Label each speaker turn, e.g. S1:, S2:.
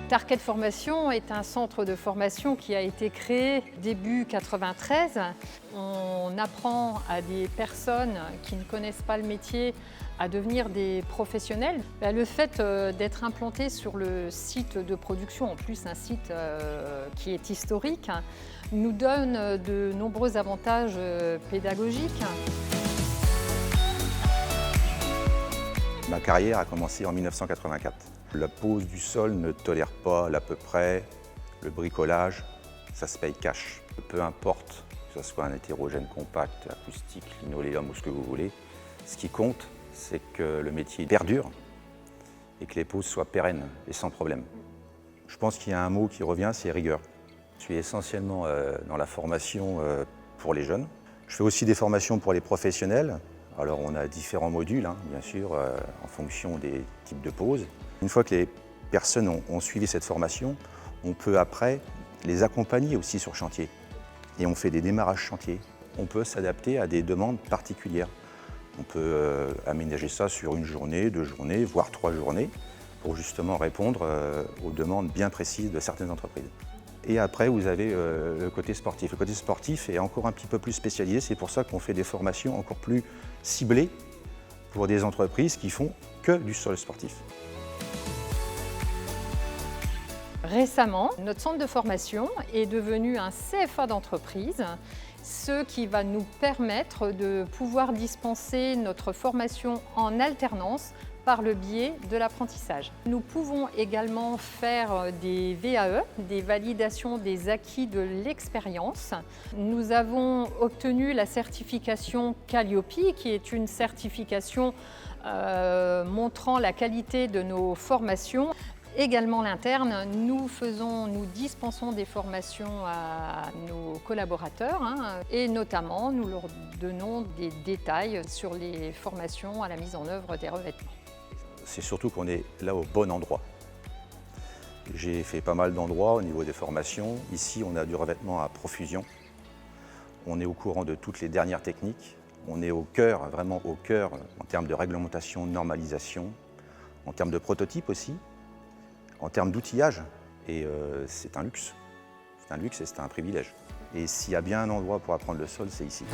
S1: Tarkett Formation est un centre de formation qui a été créé début 93. On apprend à des personnes qui ne connaissent pas le métier à devenir des professionnels. Le fait d'être implanté sur le site de production, en plus un site qui est historique, nous donne de nombreux avantages pédagogiques.
S2: Ma carrière a commencé en 1984. La pose du sol ne tolère pas l'à peu près, le bricolage, ça se paye cash. Peu importe que ce soit un hétérogène compact, acoustique, linoléum ou ce que vous voulez, ce qui compte, c'est que le métier perdure et que les poses soient pérennes et sans problème. Je pense qu'il y a un mot qui revient, c'est rigueur. Je suis essentiellement dans la formation pour les jeunes. Je fais aussi des formations pour les professionnels. Alors on a différents modules, bien sûr, en fonction des types de poses. Une fois que les personnes ont suivi cette formation, on peut après les accompagner aussi sur chantier. Et on fait des démarrages chantier. On peut s'adapter à des demandes particulières. On peut aménager ça sur une journée, 2 journées, voire 3 journées, pour justement répondre aux demandes bien précises de certaines entreprises. Et après, vous avez le côté sportif. Le côté sportif est encore un petit peu plus spécialisé. C'est pour ça qu'on fait des formations encore plus ciblées pour des entreprises qui font que du sol sportif.
S1: Récemment, notre centre de formation est devenu un CFA d'entreprise, ce qui va nous permettre de pouvoir dispenser notre formation en alternance par le biais de l'apprentissage. Nous pouvons également faire des VAE, des validations des acquis de l'expérience. Nous avons obtenu la certification Calliope, qui est une certification montrant la qualité de nos formations. Également l'interne, nous dispensons des formations à nos collaborateurs et notamment nous leur donnons des détails sur les formations à la mise en œuvre des revêtements.
S2: C'est surtout qu'on est là au bon endroit. J'ai fait pas mal d'endroits au niveau des formations. Ici, on a du revêtement à profusion. On est au courant de toutes les dernières techniques. On est au cœur, vraiment au cœur, en termes de réglementation, de normalisation, en termes de prototype aussi, en termes d'outillage. Et c'est un luxe. C'est un luxe et c'est un privilège. Et s'il y a bien un endroit pour apprendre le sol, c'est ici.